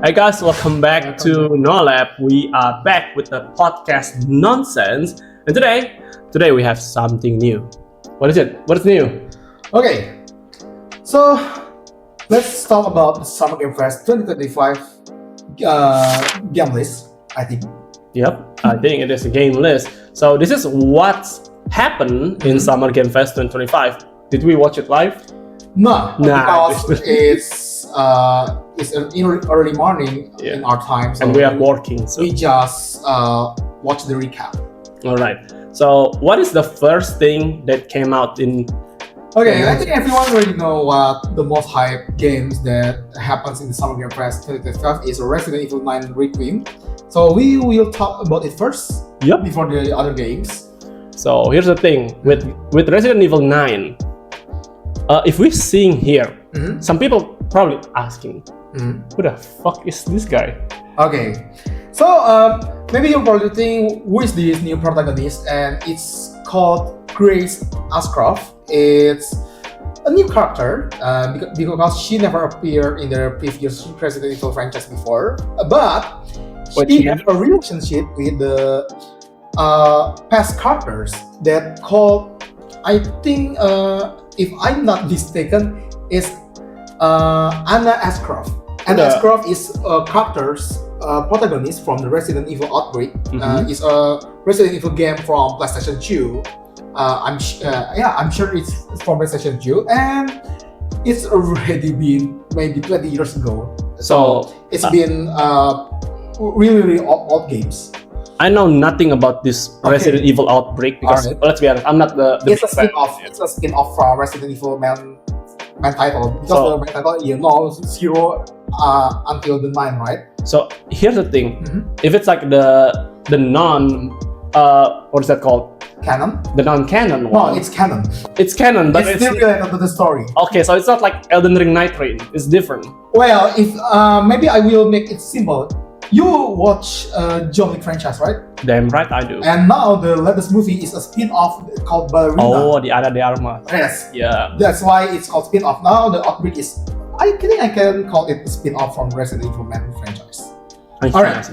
Hey guys, welcome back to Nolep. We are back with the podcast nonsense, and today we have something new. What is it? What's new? Okay, so let's talk about the Summer Game Fest 2025 game list, I think. Yep, I think it is a game list. So this is what's happened in Summer Game Fest 2025. Did we watch it live? No, Nah, because it's an early morning in our time, so and we are working. So. we just watch the recap. All right. So what is the first thing that came out in? Okay, I think everyone already know what the most hype games that happens in the Summer Game Fest 2025 is Resident Evil 9 Requiem. So we will talk about it first Yep. before the other games. So here's the thing with Resident Evil 9. If we sing here, some people probably asking, who the fuck is this guy? Okay, so maybe you're probably thinking, who is this new protagonist? And it's called Grace Ashcroft. It's a new character because she never appeared in the previous Resident Evil franchise before, but she has a relationship with the past characters that called, I think, if I'm not mistaken, is Anna Ashcroft. Anna Ashcroft is a character's protagonist from the Resident Evil Outbreak. It's a Resident Evil game from PlayStation 2. I'm sure it's from PlayStation 2, and it's already been maybe 20 years ago. So it's been really old games. I know nothing about this Resident Evil Outbreak because let's be honest, I'm not the it's a spin-off. It's a spin-off from Resident Evil main title. Because the main title, you know, 0 until the 9, right? So here's the thing: if it's like the non what is that called? Canon? The non-canon one. No, it's canon. It's canon, but it's still related to the story. Okay, so it's not like Elden Ring Night Rain. It's different. Well, if maybe I will make it simple. You watch John Wick franchise, right? Damn right I do. And now the latest movie is a spin-off called Ballerina. Oh, the Ana de Armas. Yes. Yeah. That's why it's called spin-off. Now the Outbreak is, I think I can call it a spin-off from Resident Evil main franchise. Alright,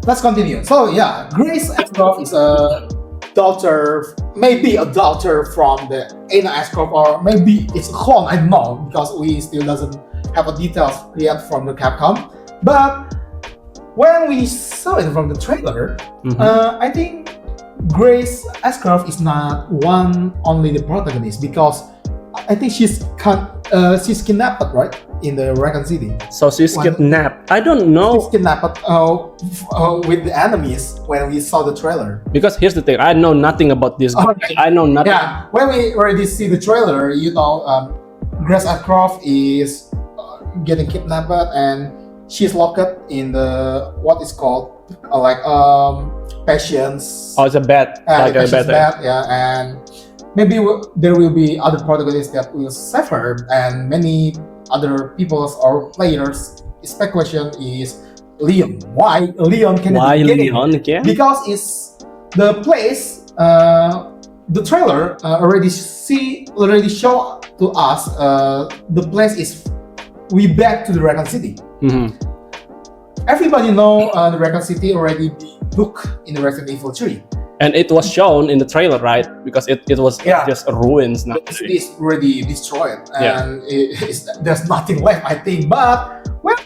let's continue. So yeah, Grace Ashcroft is a daughter, maybe a daughter from the Anna Ashcroft, or maybe it's a clone, I don't know, because we still doesn't have a details yet from the Capcom. But when we saw it from the trailer, I think Grace Ashcroft is not only the protagonist, because I think she's kidnapped, right, in the Raccoon City. So she's kidnapped. I don't know. She's kidnapped with the enemies when we saw the trailer. Because here's the thing, I know nothing about this. I know nothing. Yeah, when we already see the trailer, you know, Grace Ashcroft is getting kidnapped and she's locked in the what is called patience. Oh, it's a bed. Like a bed. Yeah, and maybe there will be other protagonists that will save her, and many other people's or players' speculation is Leon. Why Leon can Leon again? Because it's the place. The trailer already show to us. The place is we back to the Raccoon City. Everybody know the Raccoon City already be booked in the Resident Evil 3. And it was shown in the trailer, right? Because it was just ruins now. The city is already destroyed, and there's nothing left, I think. But well,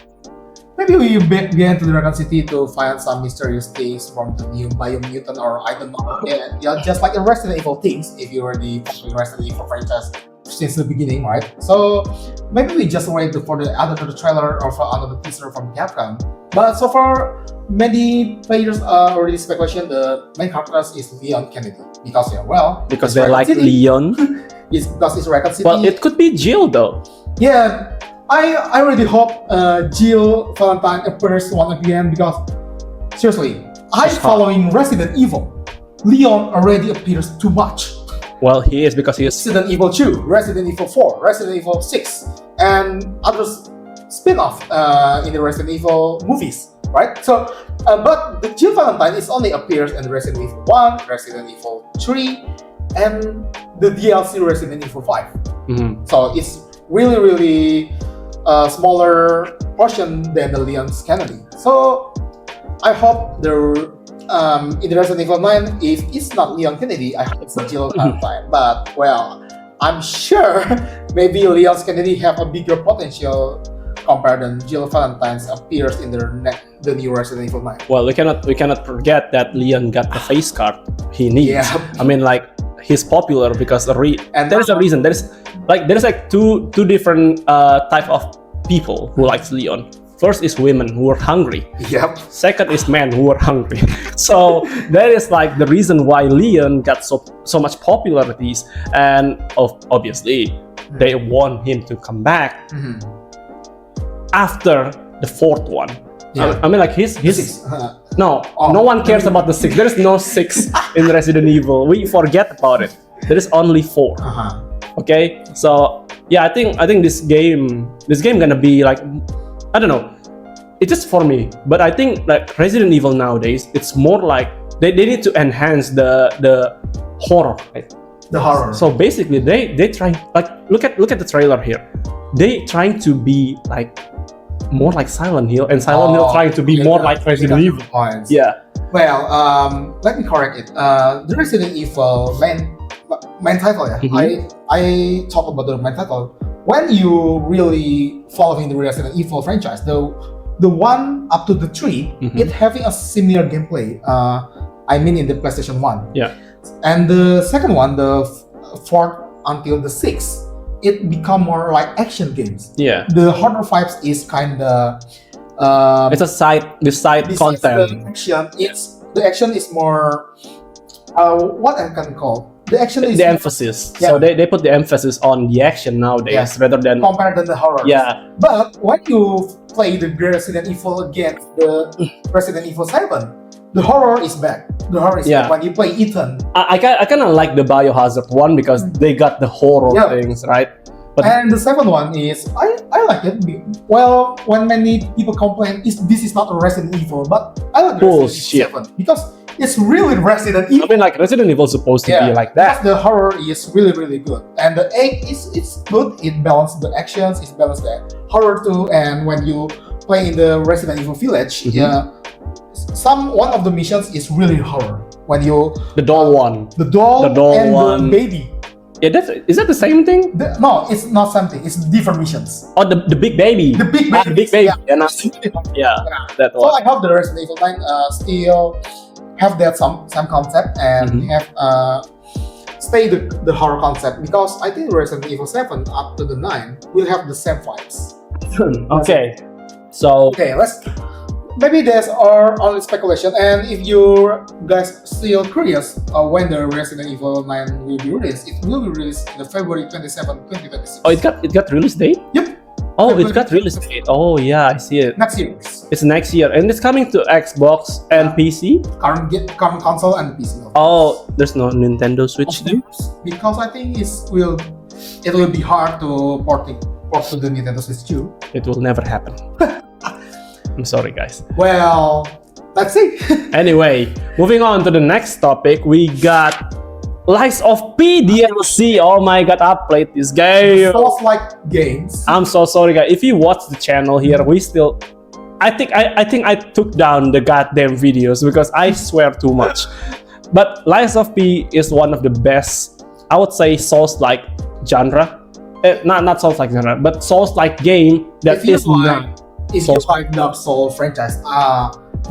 maybe we begin to the Raccoon City to find some mysterious things from the new Biomutant, or I don't know. Yeah, just like the Resident Evil things. If you already following Resident Evil franchise since the beginning, right? So maybe we just wait for the other trailer or for another teaser from Capcom. But so far, many players are already speculation the main character is Leon Kennedy because they like Leon. It's because it's Raccoon City. Well, it could be Jill though. Yeah, I really hope Jill Valentine appears once again, because seriously, following Resident Evil. Leon already appears too much. Well, he is because he is Resident Evil 2, Resident Evil 4, Resident Evil 6, and other spin-off in the Resident Evil movies, right? So, but the Jill Valentine is only appears in Resident Evil 1, Resident Evil 3, and the DLC Resident Evil 5. So it's really smaller portion than the Leon's Kennedy. So I hope in the Resident Evil 9, if it's not Leon Kennedy, I hope it's Jill Valentine. But well, I'm sure maybe Leon's Kennedy have a bigger potential compared than Jill Valentine's appears in the new Resident Evil 9. Well, we cannot forget that Leon got the face card he needs. Yeah. I mean, like, he's popular because and there's a reason. There's like two different type of people who likes Leon. First is women who are hungry. Yep. Second is men who are hungry. So that is like the reason why Leon got so much popularities, and obviously they want him to come back after the fourth one. Yeah. I mean, like his no one cares about the 6. There is no 6 in Resident Evil. We forget about it. There is only 4. Okay, so yeah, I think this game gonna be like, I don't know, it's just for me, but I think like Resident Evil nowadays, it's more like they need to enhance the horror, right? The horror. So basically they try, like, look at the trailer here. They trying to be like more like Silent Hill, and Silent Hill trying to be more like Resident Evil. Points. Yeah. Well, let me correct it. The Resident Evil main title, yeah. I talk about the main title. When you really following the Resident Evil franchise, the one up to the 3, it having a similar gameplay. I mean, in the PlayStation 1. Yeah. And the second one, the 4th until the 6th, it become more like action games. Yeah. The horror vibes is kind of it's a side content. The action is more what I can call. The action is the emphasis. Yeah. So they put the emphasis on the action nowadays rather than compared to the horror. Yeah. But when you play the Resident Evil against the Resident Evil 7, the horror is back. The horror is back when you play Ethan. I kind of like the Biohazard one because they got the horror things, right? But and the 7th one is I like it. Well, when many people complain, this is not a Resident Evil, but I like Resident Evil 7 because it's really Resident Evil. I mean, like Resident Evil is supposed to be like that. The horror is really good, and the 8 it's good. It balances the actions, it balances the horror too. And when you play in the Resident Evil Village, one of the missions is really horror. When you the doll one, the doll and one. the baby. Yeah, is that the same thing? No, it's not something. It's different missions. Oh, the big baby. The big baby. The big baby. Yeah, that one. So I hope the Resident Evil 9 still have that some concept and have stay the horror concept, because I think Resident Evil 7 up to the 9 will have the same vibes. Okay, so maybe that's our only speculation, and if you guys still curious when the Resident Evil 9 will be released, it will be released in the February 27, 2026. Oh, it got release date? Yep. Oh, it got release date. Oh yeah, I see it. Next year. It's next year, and it's coming to Xbox and PC. Current console and PC. Oh, there's no Nintendo Switch too? Because I think it will be hard to port to the Nintendo Switch too. It will never happen. I'm sorry, guys. Well, let's see. Anyway, moving on to the next topic, we got Lies of P DLC. Oh my god, I played this game. Souls-like games. I'm so sorry, guys. If you watch the channel here, we still. I think I took down the goddamn videos because I swear too much. But Lies of P is one of the best, I would say, Souls-like genre. Not Souls-like genre, but Souls-like game that is not. If you like Dark Souls franchise,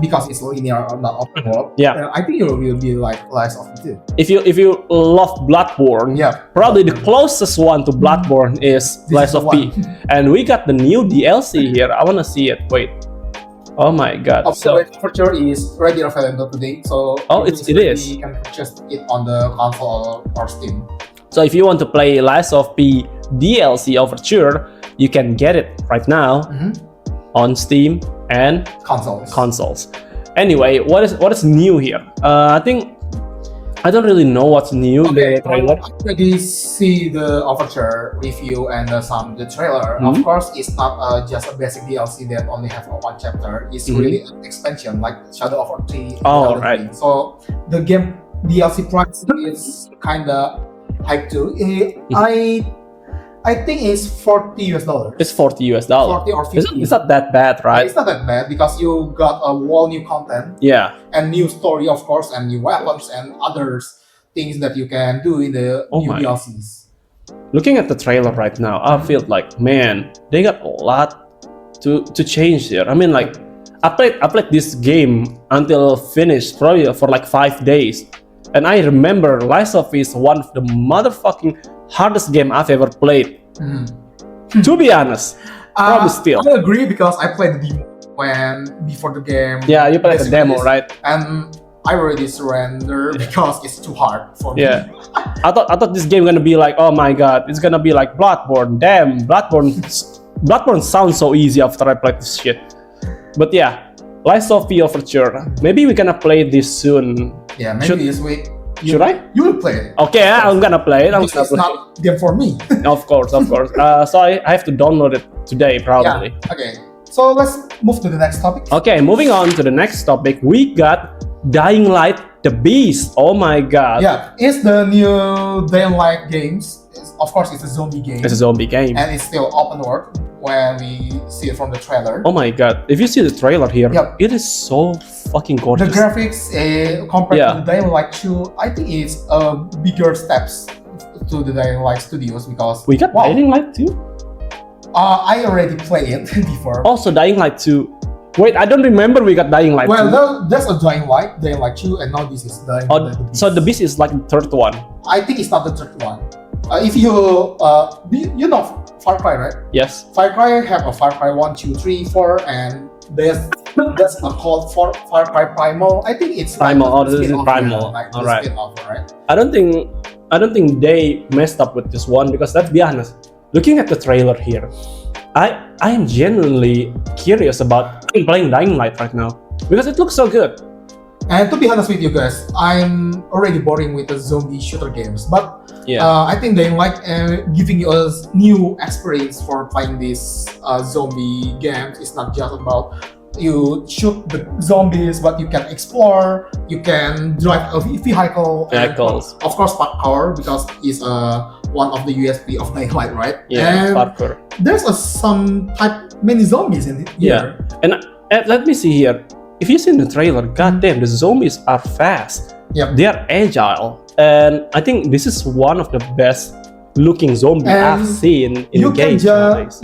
because it's linear or not open world, I think it will be like Lies of P too. If you love Bloodborne, probably the closest one to Bloodborne is Lies of P. And we got the new DLC here. I wanna see it. Wait. Oh my god. Overture is ready available today, so it is. You can purchase it on the console or Steam. So if you want to play Lies of P DLC Overture, you can get it right now on Steam and consoles. Anyway, what is new here? I think I don't really know what's new. Okay, I already see the Overture review and the trailer. Of course, it's not just a basic DLC that only have one chapter. It's really an expansion like Shadow of War 3. Oh, right. So the game DLC price is kind of high too. I think it's $40. It's $40. 40 or 50. It's not that bad, right? It's not that bad because you got a whole new content Yeah. and new story, of course, and new weapons and others things that you can do in the new DLCs. Looking at the trailer right now, I feel like, man, they got a lot to change here. I mean, like, I played this game until finished probably for like 5 days, and I remember Lies of P is one of the motherfucking hardest game I've ever played. To be honest, probably still. I agree because I played the demo before the game. Yeah, you played the demo, right? And I already surrender because it's too hard for me. Yeah, I thought this game gonna be like, oh my god, it's gonna be like Bloodborne. Damn, Bloodborne sounds so easy after I played this shit. But yeah, Lies of P Overture. Maybe we're gonna play this soon. Yeah, maybe this week. Should I? You will play it. Okay, I'm gonna play it. It's not game for me. Of course. So I have to download it today, probably. Yeah. Okay. So let's move to the next topic. Okay, moving on to the next topic. We got Dying Light: The Beast. Oh my god. Yeah, it's the new Dying Light games. Of course, it's a zombie game. It's a zombie game. And it's still open world when we see it from the trailer. Oh my god. If you see the trailer here, Yep. it is so fucking gorgeous. The graphics compared to the Dying Light 2, I think it's bigger steps to the Dying Light studios because We got Dying Light 2? I already played it before. Also Dying Light 2. Wait, I don't remember we got Dying Light 2. Well, there's a Dying Light 2, and now this is Dying Light. So the Beast is like the third one. I think it's not the third one. If you you know Far Cry, right? Yes. Far Cry have a Far Cry 1, 2, 3, 4, and there's a called Far Cry Primal. I think it's Primal. Like this is Primal. All right. Right. I don't think they messed up with this one because let's be honest. Looking at the trailer here, I am genuinely curious about playing Dying Light right now because it looks so good. And to be honest with you guys, I'm already boring with the zombie shooter games, but I think Dying Light giving you a new experience for playing these zombie games. It's not just about you shoot the zombies, but you can explore, you can drive a vehicle. Vehicles. And, of course, parkour because it's one of the USP of Dying Light, right? Yeah, and parkour. There's many zombies in here. Yeah, and let me see here. If you see in the trailer, goddamn, the zombies are fast. Yep. They are agile, and I think this is one of the best looking zombies I've seen in games nowadays.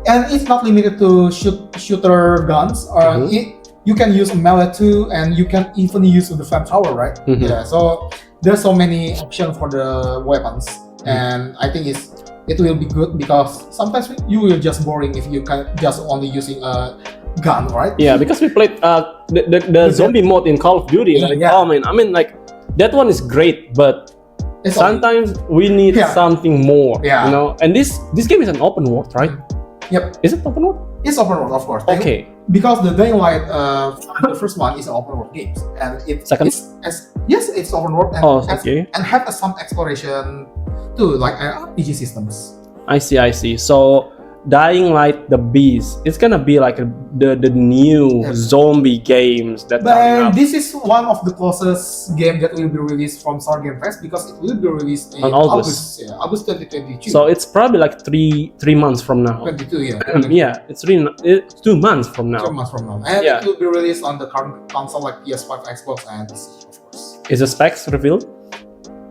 And it's not limited to shooter guns. You can use melee too, and you can even use the flamethrower, right? Yeah. So there's so many options for the weapons, and I think it will be good because sometimes you will just boring if you can just only using a gun, right? Yeah, because we played the zombie mode in Call of Duty. Oh man, I mean like that one is great, but sometimes we need something more. Yeah. You know, and this game is an open world, right? Yep. Is it open world? It's open world, of course. Okay. Because the Dying Light, the first one is an open world game, and it's open world and have some exploration too, like RPG systems. I see. So Dying Light: The Beast, it's gonna be like the new zombie games that. But this is one of the closest game that will be released from Star Game Fest because it will be released in August 2022. So it's probably like three months from now. 22, yeah. Yeah, it's 2 months from now. 2 months from now, and it will be released on the current console like PS5, Xbox, and PC, of course. Is the specs revealed?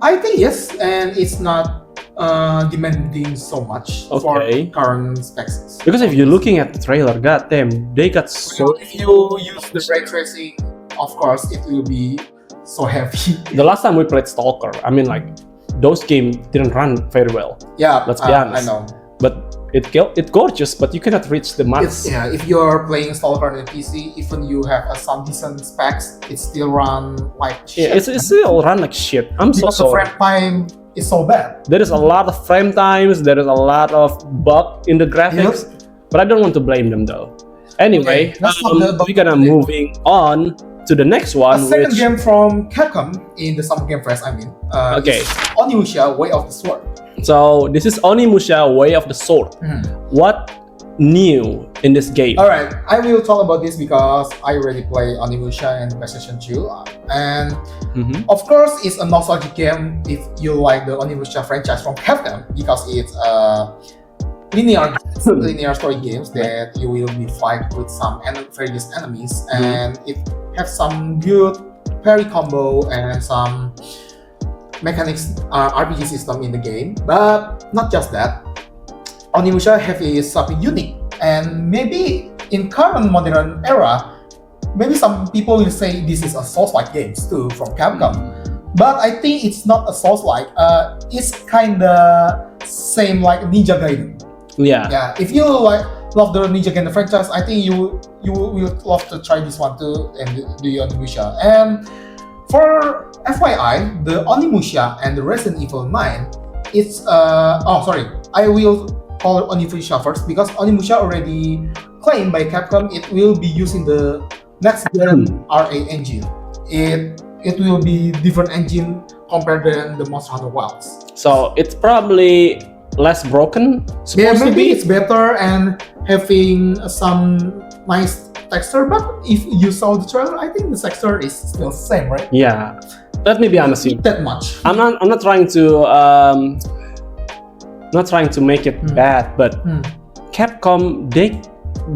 I think yes, and it's not demanding so much for current specs. Because if you're looking at the trailer, goddamn, they got so. If you use the ray tracing, of course, it will be so heavy. The last time we played Stalker, I mean, like those games didn't run very well. Yeah, let's be honest. I know, but it's gorgeous, but you cannot reach the max. If you're playing Stalker on a PC, even you have some decent specs, it still run like shit. Yeah, it still run like shit. I'm so sorry. The frame time is so bad. There is a lot of frame times. There is a lot of bug in the graphics, but I don't want to blame them though. Anyway, we're gonna moving on to the next one. A second game from Capcom in the Summer Game Fest. Onimusha: Way of the Sword. So this is Onimusha: Way of the Sword. What new in this game? Alright, I will talk about this because I already play Onimusha and PlayStation 2. And of course, it's a nostalgic game if you like the Onimusha franchise from Capcom because it's linear story games that you will be fight with some various enemies, and it has some good parry combo and some mechanics RPG system in the game. But not just that, Onimusha have is something unique, and maybe in current modern era, maybe some people will say this is a Souls-like games too from Capcom. But I think it's not a Souls-like. It's kinda same like Ninja Gaiden. Yeah. If you love the Ninja Gaiden franchise, I think you will love to try this one too and the Onimusha. And for FYI, the Onimusha and the Resident Evil 9, it's I will call it Onimusha first because Onimusha already claimed by Capcom it will be using the next gen RA engine. It will be different engine compared than the Monster Hunter Wilds. So it's probably less broken. Maybe it's better and having some nice texture. But if you saw the trailer, I think the texture is still the same, right? Yeah. Let me be honest with you. That much. I'm not trying to make it bad, but Capcom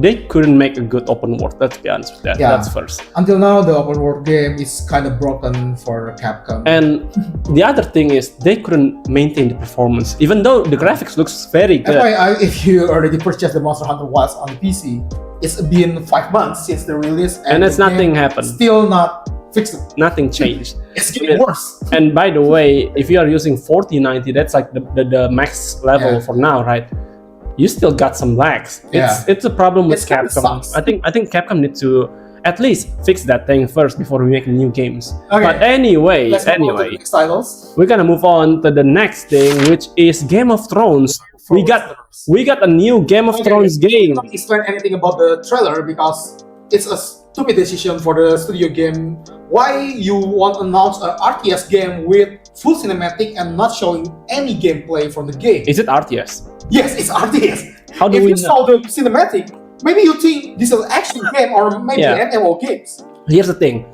they couldn't make a good open world. Let's be honest with that. Yeah. That's first. Until now, the open world game is kind of broken for Capcom. And the other thing is they couldn't maintain the performance, even though the graphics looks very good. FYI, if you already purchased the Monster Hunter Wilds on PC, it's been 5 months since the release, and it's nothing happened. Still not fixed. Nothing changed. It's getting worse. And by the way, if you are using 4090, that's like the max level for now, right? You still got some lags. It's a problem with Capcom. I think Capcom needs to at least fix that thing first before we make new games. Okay. But anyway, we're gonna move on to the next thing, which is Game of Thrones. We got a new Game of Thrones game. I don't explain anything about the trailer because it's a stupid decision for the studio game. Why you want to announce an RTS game with full cinematic and not showing any gameplay from the game? Is it RTS? Yes, it's RTS. How do if we you know? saw the cinematic, maybe you think this is an action game or maybe an MMO games. Here's the thing.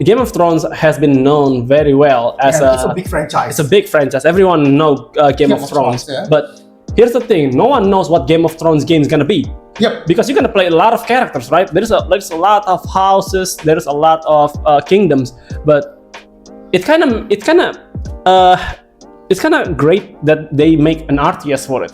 Game of Thrones has been known very well as it's a big franchise. It's a big franchise. Everyone knows Game of Thrones. But here's the thing. No one knows what Game of Thrones game is gonna be. Yep. Because you're gonna play a lot of characters, right? There's a lot of houses. There's a lot of kingdoms. But it's kind of great that they make an RTS for it.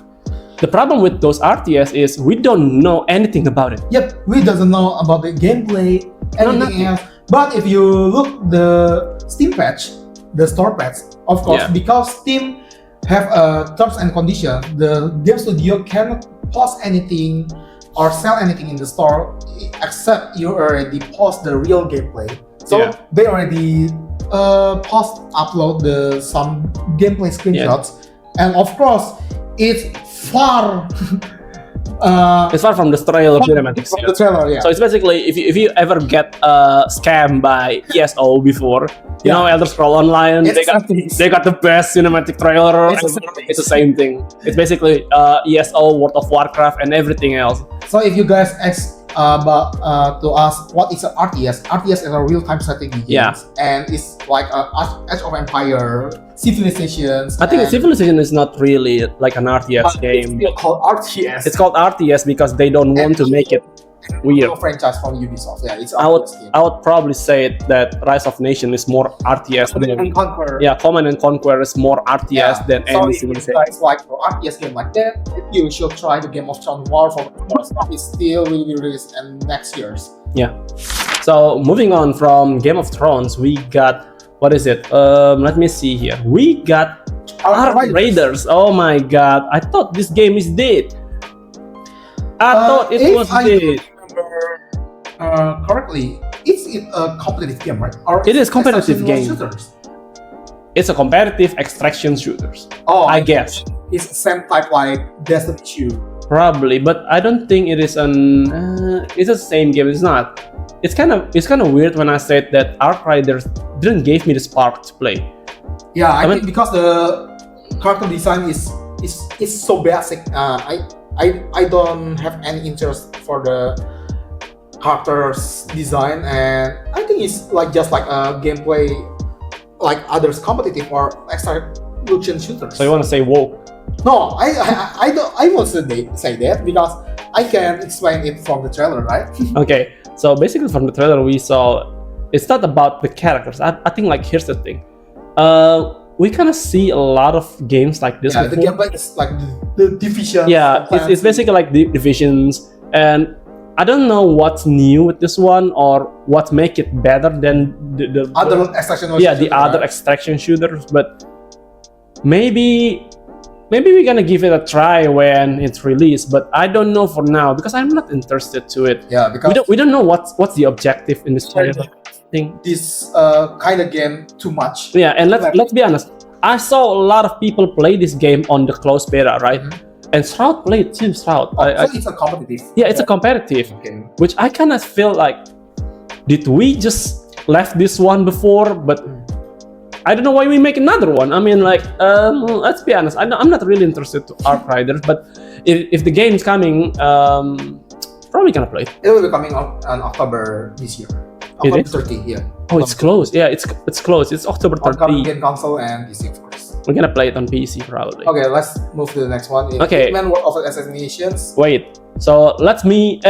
The problem with those RTS is we don't know anything about it. Yep, we doesn't know about the gameplay, anything else. But if you look the Steam patch, the store patch, of course, because Steam have terms and conditions, the game studio cannot post anything or sell anything in the store except you already post the real gameplay. So they already upload some gameplay screenshots, and of course, it's far from the trailer cinematics. From the trailer, So it's basically if you ever get scammed by ESO before, you know Elder Scrolls Online, they got the best cinematic trailer. It's the same thing. It's basically ESO, World of Warcraft, and everything else. So if you guys ask to us what is an RTS? RTS is a real-time strategy game, and it's like Age of Empire, Civilizations. I think Civilization is not really like an RTS game. It's still called RTS. It's called RTS because they don't want to make it weird. Franchise from Ubisoft. Yeah, it's I would probably say that Rise of Nation is more RTS than Conquer. Yeah, Command and Conquer is more RTS than any Civilization. So if you guys like for RTS game like that, you should try the Game of Thrones War for it still will be released in next years. Yeah. So moving on from Game of Thrones, we got what is it? Let me see here. We got Ark Raiders. Oh my god! I thought this game is dead. I thought it was dead. Correctly, it's a competitive game, right? Or it is competitive game. Shooters? It's a competitive extraction shooters. Oh, I guess it's the same type like Destiny 2. Probably, but I don't think it is it's the same game. It's not. It's kind of weird when I said that Ark Raiders didn't give me the spark to play. Yeah, I think because the character design is so basic. I don't have any interest for the characters design, and I think it's like just like a gameplay like others competitive or extraction shooters. So you want to say woke? No, I don't. I won't say that because I can explain it from the trailer, right? Okay, so basically from the trailer we saw, it's not about the characters. I think like here's the thing. We kind of see a lot of games like this. Yeah, the before. gameplay is like the division. Yeah, it's basically like the divisions, and I don't know what's new with this one or what make it better than the other extraction. Yeah, the other extraction shooters, but maybe we're gonna give it a try when it's released. But I don't know for now because I'm not interested to it. Yeah, because we don't know what's the objective in this trailer thing. This kind of game too much. Yeah, and let's be honest. I saw a lot of people play this game on the closed beta, right? Mm-hmm. And Shroud played too. Shroud. So it's a competitive. Yeah, it's a competitive, Okay. which I kind of feel like, did we just left this one before? But I don't know why we make another one. I mean, like, let's be honest. I'm not really interested to Arc Riders, but if the game's coming, probably gonna play it. It will be coming out on October this year. October 30, yeah. Oh, it's close. Yeah, it's close. It's October 30. Game console and PC, of course. We're gonna play it on PC probably. Okay, let's move to the next one. Okay. Hitman World of Assassinations. Wait. So let me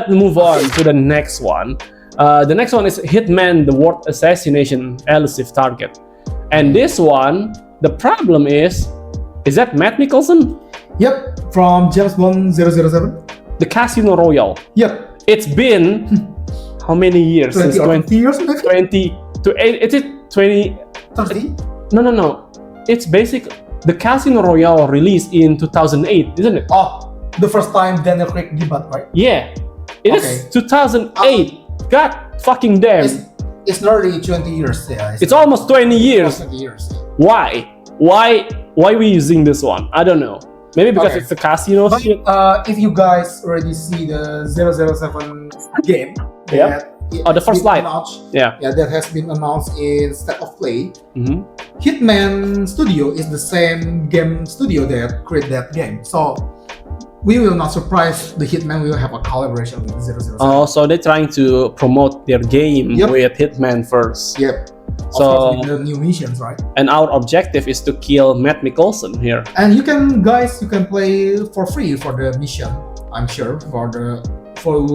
move on to the next one. The next one is Hitman: The World Assassination Elusive Target. And this one, the problem is that Matt Mikkelsen? Yep, from James Bond 007. The Casino Royale. Yep. It's been how many years? 20 Since or 50 years maybe? 20 to 8. Is it 20? 30? No. It's basic. The Casino Royale released in 2008, isn't it? Oh, the first time Daniel Craig debut, right? Yeah. It is 2008. God fucking damn. It's nearly 20 years. Yeah, It's almost 20 years. 20 years. Why we using this one? I don't know. Maybe because it's the casino But shit. if you guys already see the 007 game, Yep. The first light. Yeah. Yeah, that has been announced in State of Play. Mm-hmm. Hitman Studio is the same game studio that created that game. So we will not surprise the Hitman will have a collaboration with 007. Oh, so they're trying to promote their game with Hitman first. Yep. So of course, with the new missions, right? And our objective is to kill Matt Mikkelsen here. And you can play for free for the mission. I'm sure for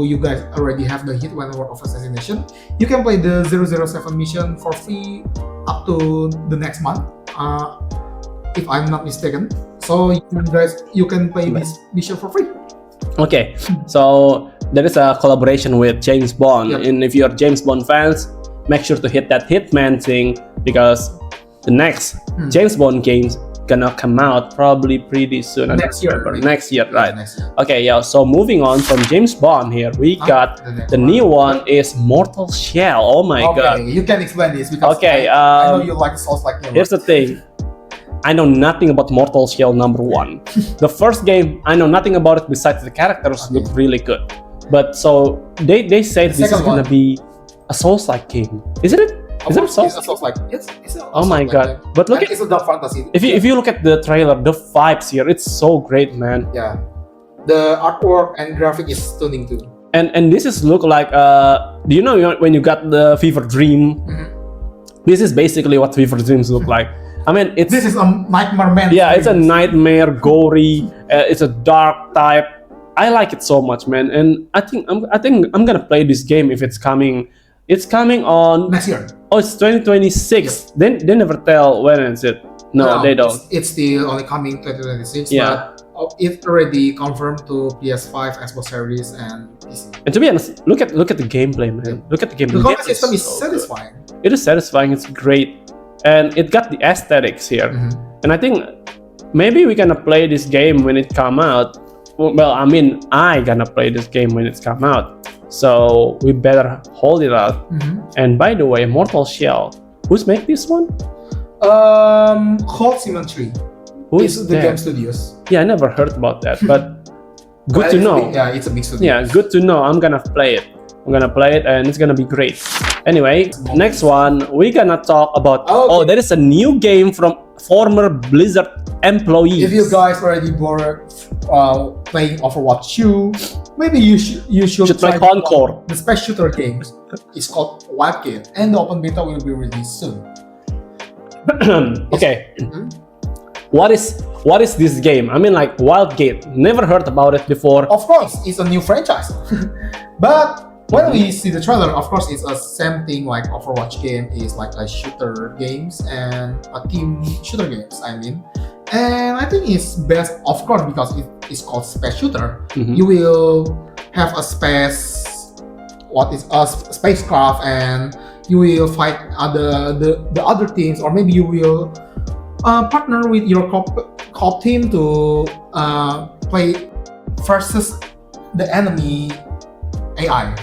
you guys already have the Hitman World of Assassination, you can play the 007 mission for free up to the next month, if I'm not mistaken. So you can play this mission for free. Okay, so there is a collaboration with James Bond, and if you're James Bond fans, make sure to hit that Hitman thing because the next James Bond game's gonna come out probably pretty soon. Next year, right? Next year, right? Next year. Okay, yeah. So moving on from James Bond here, we got the new one is Mortal Shell. Oh my god! You can explain this because I know you like Souls like me. Here's the thing. I know nothing about Mortal Shell number 1. The first game, I know nothing about it besides the characters look really good. But so they said this is gonna be a Souls-like game, isn't it? Is it a Souls? It's a Souls like. It's a oh my god! game. But look it's a dark fantasy. If you look at the trailer, the vibes here, it's so great, man. Yeah, the artwork and graphic is stunning too. And this is look like do you know when you got the Fever Dream? This is basically what Fever Dreams look like. I mean, this is a Nightmare Man. Yeah, it's a nightmare, gory. It's a dark type. I like it so much, man. And I think I'm gonna play this game if it's coming. It's coming on next year. Oh, it's 2026. Then they never tell when is it. No, they don't. It's still only coming 2026. Yeah. But it's already confirmed to PS5, Xbox Series, and PC. And to be honest, look at the gameplay, man. Look at the gameplay. The combat system is satisfying. It is satisfying. It's great, and it got the aesthetics here. And I think maybe we're gonna play this game when it come out. Well, I mean, I gonna play this game when it's come out. So we better hold it out. And by the way, Mortal Shell, who's make this one? Cold Symmetry. Who is the game studios? Yeah, I never heard about that, but good to know. Yeah, it's a big studio. Yeah, good to know. I'm gonna play it. And it's gonna be great. Anyway, next one, we're gonna talk about. There is a new game from former Blizzard employees. If you guys already bored playing Overwatch 2, maybe you should try try Concord. the space shooter games. It's called Wildgate, and the open beta will be released soon. Okay. What is this game? I mean, like Wildgate. Never heard about it before. Of course, it's a new franchise. But when we see the trailer, of course, it's the same thing like Overwatch game is like a shooter games and a team shooter games. I mean, and I think it's best, of course, because it's called space shooter. You will have a spacecraft, and you will fight the other teams, or maybe you will partner with your co-op team to play versus the enemy AI.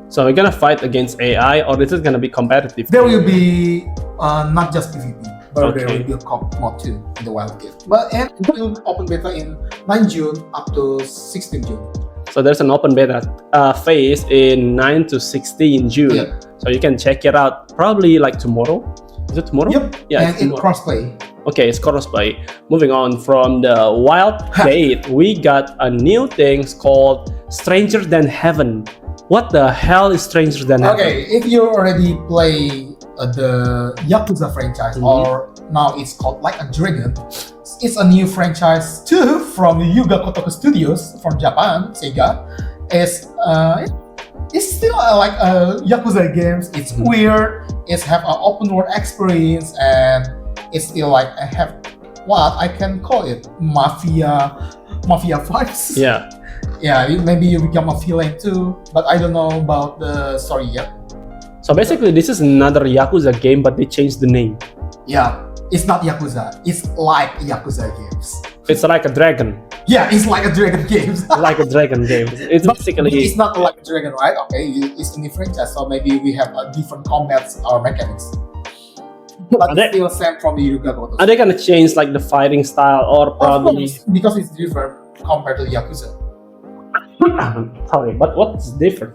So we're gonna fight against AI, or is it gonna be competitive? There will be not just PvP, but there Okay. will be a co-op mode too in the Wildgate. But and it will open beta in 9 June up to 16 June. So there's an open beta phase in 9 to 16 June. Yeah. So you can check it out probably like tomorrow. Is it tomorrow? Yep. Yeah, And it's it's tomorrow. crossplay. Okay, it's crossplay. Moving on from the Wildgate, we got a new thing called Stranger Than Heaven. What the hell is Stranger Than Heaven? Okay, if you already play the Yakuza franchise, or now it's called Like a Dragon, it's a new franchise too from Yuga Kotoku Studios from Japan, Sega. It's still like a Yakuza games. It's weird. It's have an open world experience, and it's still like I have what I can call it mafia vibes. Yeah. Yeah, maybe you become a villain too, but I don't know about the story yet. So basically, this is another Yakuza game, but they changed the name. Yeah, it's not Yakuza. It's like Yakuza games. It's like a dragon. Yeah, it's like a dragon games. Like a dragon game. It's basically. It's not like a dragon, right? Okay, it's a new franchise, so maybe we have a different combats or mechanics. But it's still same from the Yuga Kotoku. Are they gonna change like the fighting style, or Of probably? course, because it's different compared to Yakuza. Sorry, but what's different?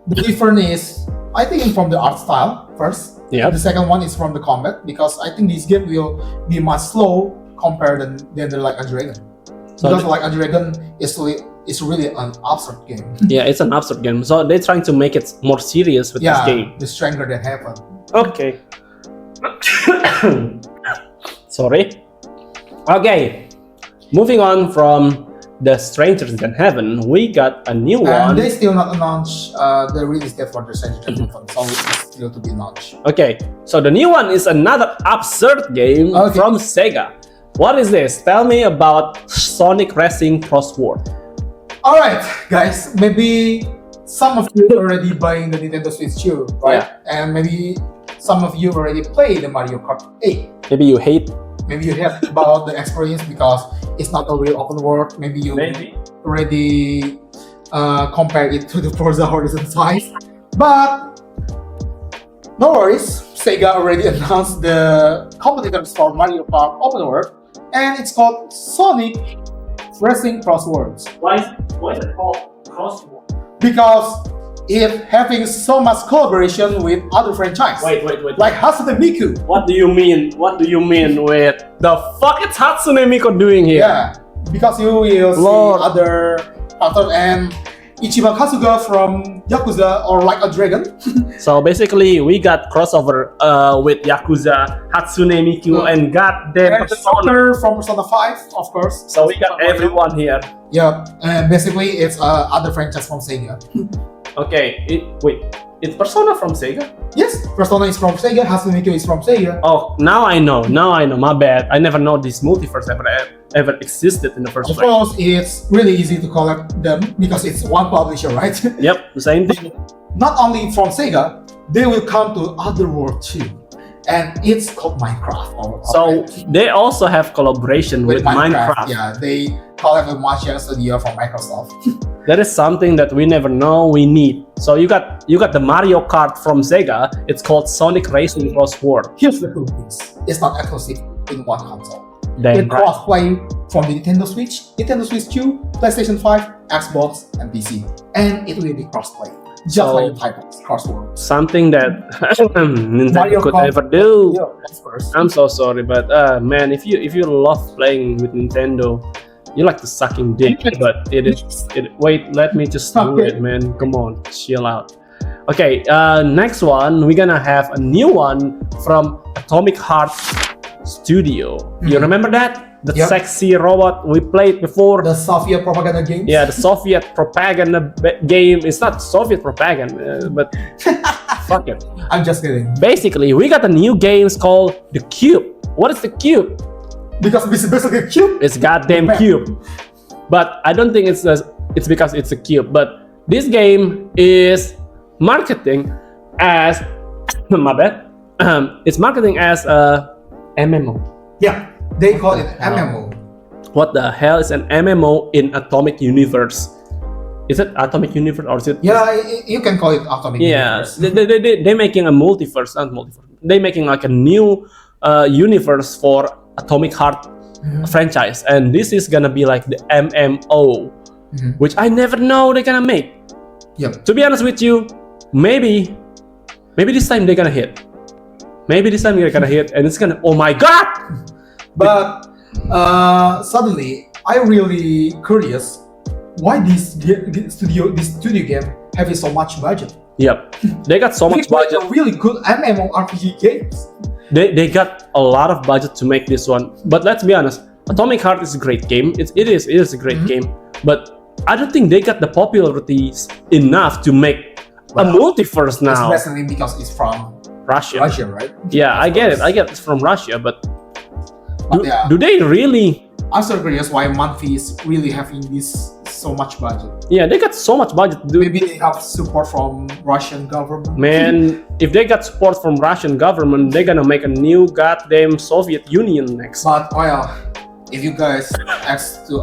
The difference is, I think, from the art style first. Yeah. The second one is from the combat, because I think this game will be much slow compared than the Like a Dragon. So Because Like a Dragon is really an absurd game. yeah, it's an absurd game. So they're trying to make it more serious with this game. The Stranger Than Heaven. Okay. Sorry. Okay. Moving on from the Strangers Than Heaven, we got a new one. And they still not announced the release date for the Stranger Than Heaven, so it's still to be announced. Okay, so the new one is another absurd game from Sega. What is this? Tell me about Sonic Racing Crossword. Alright, guys, maybe some of you already buying the Nintendo Switch 2, right? Yeah. And maybe some of you already played the Mario Kart 8. Maybe you hate. Maybe you have about the experience because it's not a real open world. Maybe you already compare it to the Forza Horizon 5. But no worries, Sega already announced the competitors for Mario Kart open world, and it's called Sonic Racing Crosswords. Why is it called Crossword? Because it having so much collaboration with other franchise. Wait. Like Hatsune Miku. What do you mean? What do you mean with the fuck is Hatsune Miku doing here? Yeah, because you will see other characters and Ichiban Kasuga from Yakuza or Like a Dragon. So basically, we got crossover with Yakuza, Hatsune Miku, and goddamn Persona from Persona 5, of course. So we got everyone here. Yeah, and basically it's other franchise from Sega. Okay, it's Persona from Sega? Yes, Persona is from Sega, Hatsune Miku is from Sega. Oh, now I know. My bad. I never know this multiverse ever existed in the first Of place. course, it's really easy to collect them because it's one publisher, right? Yep, the same thing. Not only from Sega, they will come to other world too. And it's called Minecraft. So they also have collaboration with Minecraft. Yeah, they collab with Machine Studio from Microsoft. That is something that we never know we need. So you got the Mario Kart from Sega. It's called Sonic Racing Crossword. Here's the cool things. It's not exclusive in one console. Damn It right. cross-play from the Nintendo Switch, Nintendo Switch 2, PlayStation 5, Xbox, and PC. And it will be cross-play. Just So- like the titles, cross-worlds. Something that Nintendo Mario could Kart. ever do. Yeah, of course. I'm so sorry, but man, if you love playing with Nintendo, you like the sucking dick. But wait, let me just do Okay. it, man. Come on, chill out. Okay, next one we're gonna have a new one from Atomic Heart Studio. You Mhm. remember that? The Yep. sexy robot we played before. The Soviet propaganda games. Yeah, the Soviet propaganda game. It's not Soviet propaganda, but fuck it. I'm just kidding. Basically, we got a new games called the Cube. What is the Cube? Because it's basically cute. It's goddamn Man. Cube. But I don't think it's because it's a cube. But this game is marketing as my bad. It's marketing as a MMO. Yeah, they call it Wow. MMO. What the hell is an MMO in Atomic Universe? Is it Atomic Universe or is it? Yeah, you can call it Atomic Yeah, Universe. they're making a multiverse, not multiverse. They're making like a new universe for Atomic Heart Mhm. franchise, and this is gonna be like the MMO, Mhm. which I never know they're gonna make. Yep. To be honest with you, maybe this time they're gonna hit. Maybe this time they're gonna hit, and it's gonna. Oh my god! But suddenly, I'm really curious why this studio game having so much budget. Yep, they got so much They made budget. a really good MMORPG games. They got a lot of budget to make this one. But let's be honest, Atomic Heart is a great game. It is a great Mhm. game. But I don't think they got the popularity enough to make a Well, multiverse now. Especially because it's from Russia. Russia, right? Yeah, Of I get it. course. I get it's from Russia, but But yeah, do they really? I'm so curious why Monthly is really having this so much budget. Yeah, they got so much budget. Maybe they have support from Russian government. Man, if they got support from Russian government, they're gonna make a new goddamn Soviet Union next. But well, if you guys ask to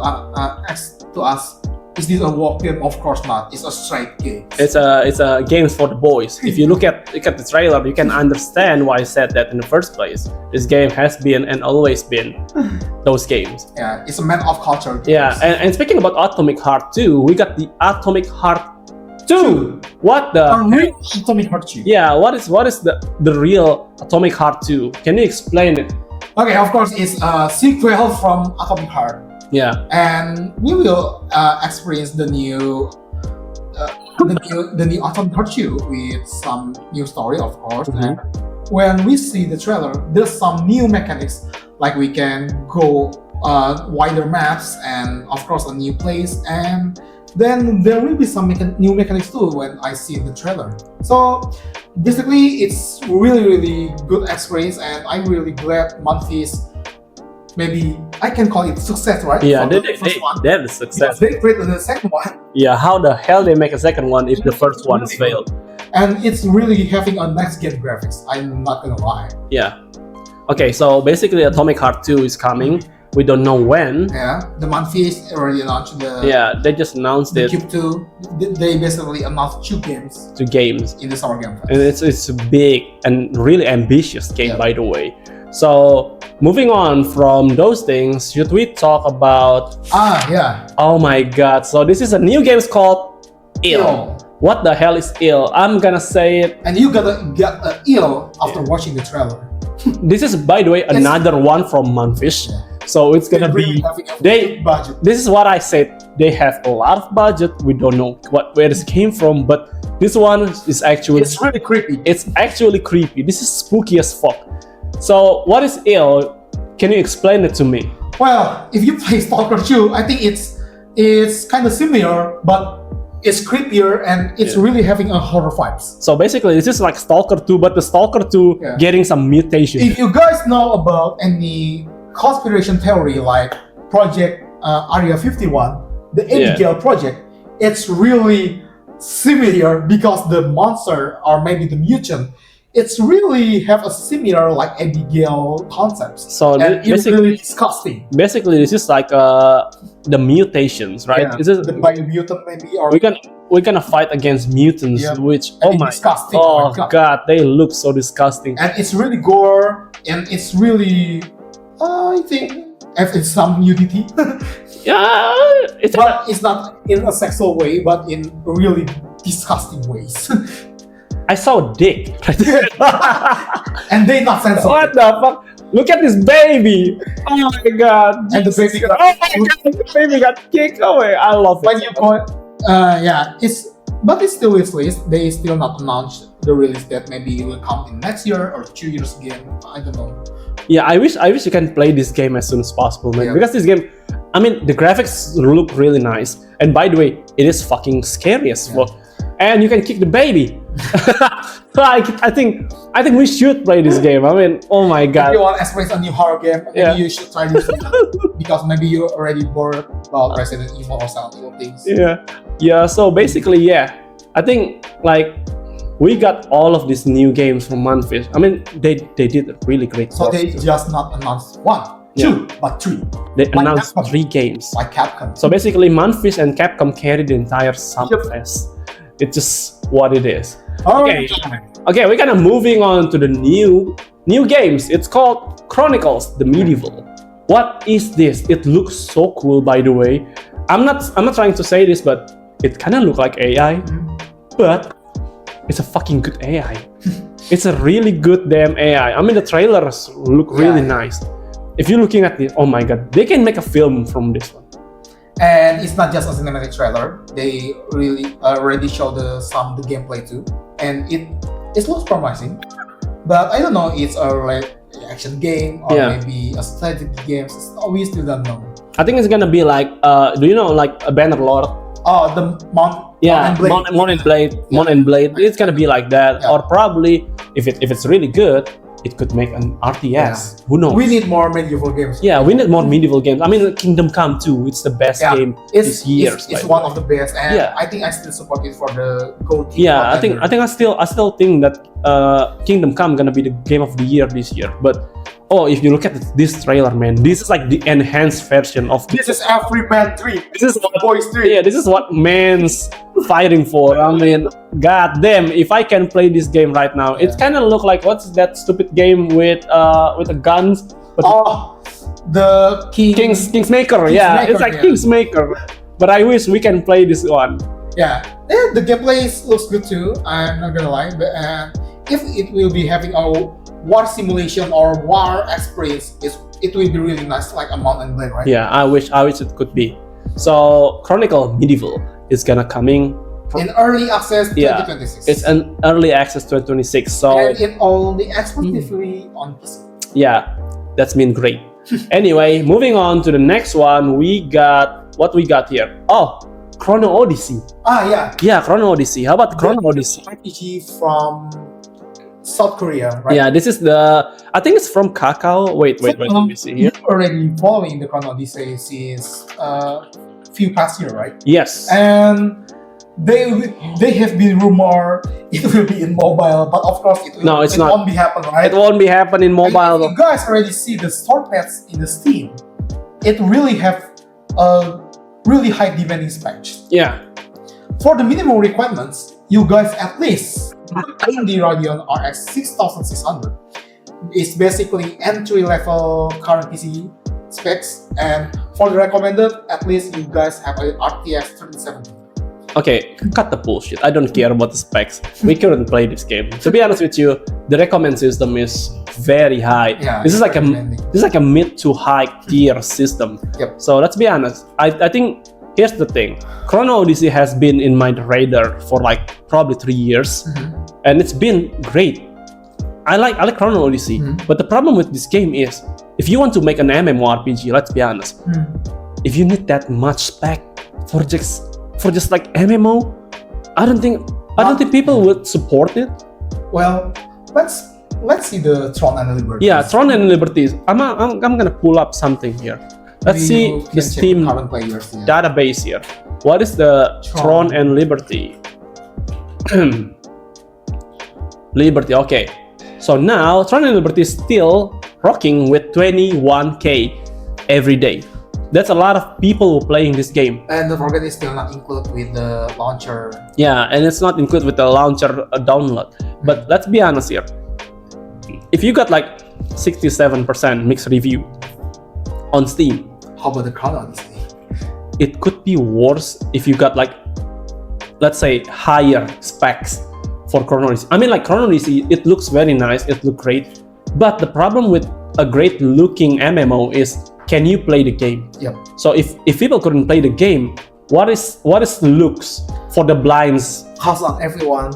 us, is this a walk game? Of course not. It's a straight game. It's a games for the boys. If you look at the trailer, you can understand why I said that in the first place. This game has been and always been those games. Yeah, it's a man of culture. Games. Yeah, and speaking about Atomic Heart 2, we got the Atomic Heart 2. What the? Real Atomic Heart 2. Yeah, what is the real Atomic Heart 2? Can you explain it? Okay, of course, it's a sequel from Atomic Heart, Yeah. and we will experience the new Atomic Heart 2 with some new story, of course. Mhm. And when we see the trailer, there's some new mechanics, like we can go wider maps and of course a new place, and then there will be some new mechanics too when I see the trailer. So basically, it's really good experience, and I'm really glad Monfils, maybe I can call it success, right? Yeah, For the first one. they have the Because success. they created the second one, Yeah, how the hell they make a second one if the first one is Really failed? and it's really having a next gen graphics. I'm not gonna lie. Yeah. Okay, so basically Atomic Heart 2 is coming. We don't know when. Yeah, the Monfils already launched the Yeah, they just announced the it Cube 2. They basically announced 2 games to games. in the Summer Game Fest. And it's a big and really ambitious game, Yeah. by the way. So moving on from those things, should we talk about? Yeah. Oh my god! So this is a new game called ILL. What the hell is ILL? I'm gonna say it. And you gotta get an ill after watching the trailer. This is, by the way, another one from Monfish. Yeah. So it's gonna Really be. having a they- big budget. This is what I said. They have a lot of budget. We don't know where this came from, but this one is actually. It's really creepy. It's actually creepy. This is spooky as fuck. So what is ILL? Can you explain it to me? Well, if you play Stalker 2, I think it's kind of similar, but it's creepier and it's Yeah. really having a horror vibes. So basically, this is like Stalker 2, but the Stalker 2 Yeah. getting some mutation. If you guys know about any conspiracy theory like Project Area 51, the Abigail project, it's really similar because the monster or maybe the mutant, it's really have a similar like Abigail concepts. So And it's basically, really disgusting. this is like the mutations, right? Yeah, Is it, the biomutant maybe, or we're gonna fight against mutants, Yeah. which and oh it's my, disgusting. oh my God. god, they look so disgusting. And it's really gore, and it's really, I think If it's some nudity, Yeah, it's but it's not in a sexual way, but in really disgusting ways. I saw a dick. And they not censored. What the fuck? Look at this baby! Oh my god! And the baby got, Oh my god! The baby got kicked away. I love it. when you go, yeah, but it still is released. They still not announced the release date. Maybe it will come in next year or 2 years again. I don't know. Yeah, I wish you can play this game as soon as possible, man. Yeah. Because this game, I mean, the graphics look really nice, and by the way, it is fucking scary as fuck. And you can kick the baby. Like, I think we should play this game. I mean, oh my If god. you want to experience a new horror game, maybe you should try this one. Because maybe you're already bored about Resident Evil or Silent Hill things. Yeah. So basically, yeah, I think like we got all of these new games from Manfish. I mean, they did a really great So work. they just not announced 1, 2, but 3. They Like announced Capcom. 3 games. Like Capcom. So basically, Manfish and Capcom carried the entire Summerfest. It's just what it is. Okay, we're gonna moving on to the new games. It's called Chronicles: The Medieval. What is this? It looks so cool, by the way. I'm not trying to say this, but it kind of look like AI, but it's a fucking good AI. It's a really good damn AI. I mean, the trailers look really nice. If you're looking at this, oh my god, they can make a film from this one. And it's not just a cinematic trailer. They really already showed the gameplay too, and it looks promising. But I don't know, it's a action game or maybe a strategy game. We still don't know. I think it's gonna be like, do you know like a Bannerlord? Oh, the Mount and Blade. Mount and Blade. It's gonna be like that, or probably if it's really good, it could make an RTS. Who knows? We need more medieval games. Yeah, we need more medieval games. I mean, Kingdom Come 2, it's the best game this year. It's one of the best, and I think I still support it for the GOTY. Yeah, I think I still think that Kingdom Come gonna be the game of the year this year. But if you look at this trailer, man, this is like the enhanced version of. This is every man 3. This is what Boys 3. Yeah, this is what man's fighting for. I mean, god damn, if I can play this game right now, it kind of look like what's that stupid game with the guns? But the Kingsmaker. Yeah, it's like Kingsmaker. But I wish we can play this one. Yeah, the gameplay looks good too. I'm not gonna lie, but if it will be having a war simulation or war experience, it will be really nice, like a Mount and Blade, right? Yeah, I wish it could be. So Chronicle Medieval is gonna coming in early access 2026. It's an early access 2026. So and it only exclusively on PC. Yeah, that's been great. Anyway, moving on to the next one, we got what we got here. Oh, Chrono Odyssey. Yeah, Chrono Odyssey. How about Chrono Odyssey? RPG from South Korea, right? Yeah, this is I think it's from Kakao. Wait, let me see here. You're already following the Chrono Odyssey since few past year, right? Yes. And they have been rumored it will be in mobile, but of course it won't be happen, right? It won't be happen in mobile. And if you guys already see the store pads in the Steam, it really have a really high demanding specs. Yeah. For the minimum requirements, you guys at least in the Radeon RX 6600. It's basically entry-level current PC specs, and for the recommended, at least you guys have an RTX 3070. Okay, cut the bullshit. I don't care about the specs. We couldn't play this game. To be honest with you, the recommend system is very high. Yeah, this is like a mid to high tier system. Yep. So let's be honest. I think here's the thing. Chrono Odyssey has been in my radar for like probably 3 years, and it's been great. I like Chrono Odyssey, but the problem with this game is if you want to make an MMORPG, let's be honest, if you need that much spec for just like MMO, I don't think people would support it. Well, let's see the Tron and Liberty. Yeah, Tron and Liberty. I'm gonna pull up something here. Let's see the Steam database here. What is the Tron and Liberty? Liberty, okay. So now Tron and Liberty is still rocking with 21K every day. That's a lot of people playing this game. And don't forget, it's still not included with the launcher. Yeah, and it's not included with the launcher download. But let's be honest here. If you got like 67% mixed review, on Steam. How about the Chrono Odyssey? It could be worse if you got like, let's say, higher specs for Chrono Odyssey. I mean, like Chrono Odyssey, it looks very nice, it looks great. But the problem with a great looking MMO is, can you play the game? Yep. So if people couldn't play the game, what is looks for the blinds? How's not everyone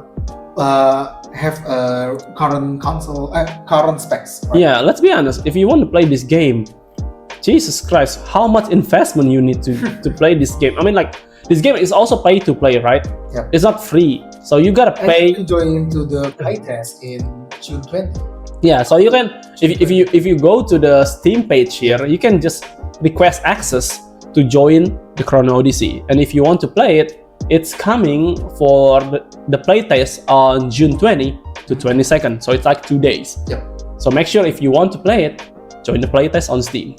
have a current console, current specs? Right? Yeah, let's be honest. If you want to play this game, Jesus Christ, how much investment you need to play this game? I mean, like, this game is also pay to play, right? Yep. It's not free, so you gotta pay. And you can join into the playtest in June 20. Yeah, so you can, if you go to the Steam page here, you can just request access to join the Chrono Odyssey. And if you want to play it, it's coming for the playtest on June 20 to 22nd. So it's like 2 days. Yep. So make sure if you want to play it, join the playtest on Steam.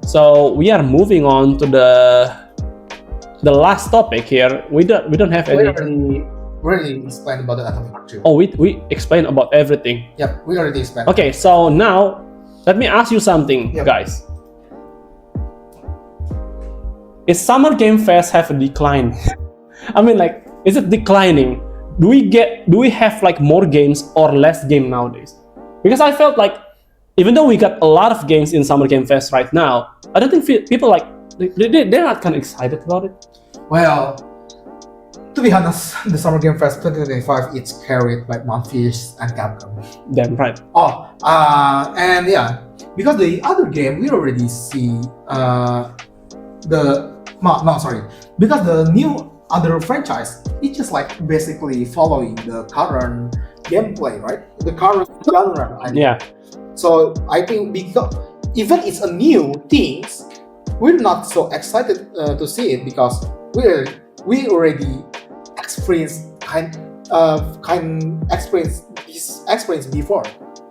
So we are moving on to the last topic here. We don't have We any. already explained about the Atomic Heart 2. Oh, we explained about everything. Yep, we already explained. Okay, so now let me ask you something, Yep. guys. Is Summer Game Fest have a decline? I mean, like, is it declining? Do we have like more games or less game nowadays? Because I felt like, even though we got a lot of games in Summer Game Fest right now, I don't think people like they're not kind of excited about it. Well, to be honest, the Summer Game Fest 2025 it's carried by Monfish and Capcom. Damn right. And yeah, because the other game we already see because the new other franchise, it's just like basically following the current gameplay, right? The current genre. I mean. Yeah. So I think because even it's a new things, we're not so excited to see it because we already experienced this experience before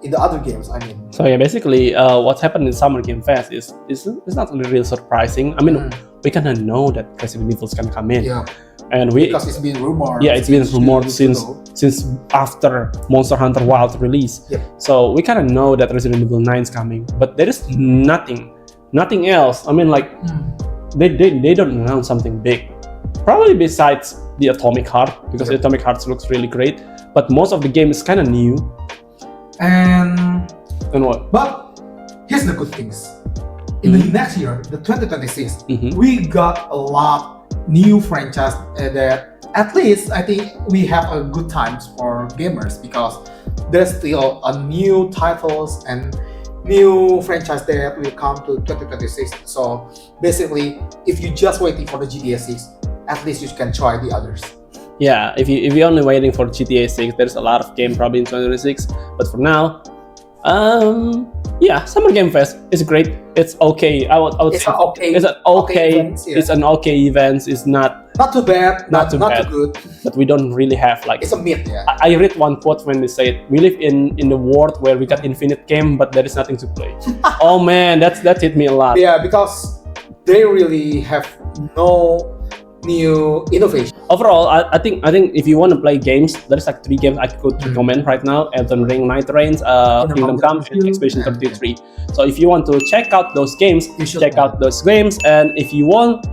in the other games. I mean. So yeah, basically, what's happened in Summer Game Fest is not really surprising. I mean, we kind of know that Resident Evil is gonna come in. Yeah. And because it's been rumored. Yeah, it's been rumored since after Monster Hunter Wild release. Yep. So we kind of know that Resident Evil 9 is coming, but there is nothing else. I mean, like they don't announce something big. Probably besides the Atomic Heart, because the Atomic Heart looks really great. But most of the game is kind of new. And what? But here's the good things. In the next year, the 2026, we got a lot new franchise that at least I think we have a good times for gamers because there's still a new titles and new franchise that will come to 2026. So basically, if you just waiting for the GTA 6, at least you can try the others. Yeah, if you're only waiting for GTA 6, there's a lot of game probably in 2026. But for now, yeah, Summer Game Fest is great. It's okay. I would It's say an okay. it's an okay. event, yeah. It's an okay event. It's not Not too bad. Not too bad. good. but we don't really have like. It's a myth. Yeah. I read one quote when they said, "We live in the world where we got infinite game, but there is nothing to play." Oh man, that hit me a lot. Yeah, because they really have no new innovation. Overall, I think if you want to play games, there's like 3 games I could recommend right now: Elden Ring, Night Reigns, Kingdom Come, and Expedition 33. So if you want to check out those games, check out those games. And if you want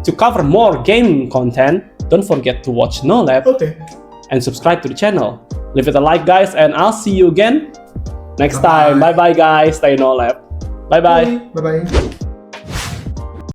to cover more game content, don't forget to watch Nolep and subscribe to the channel. Leave it a like, guys, and I'll see you again next time. Bye bye, guys. Stay Nolep. Bye bye. Bye bye.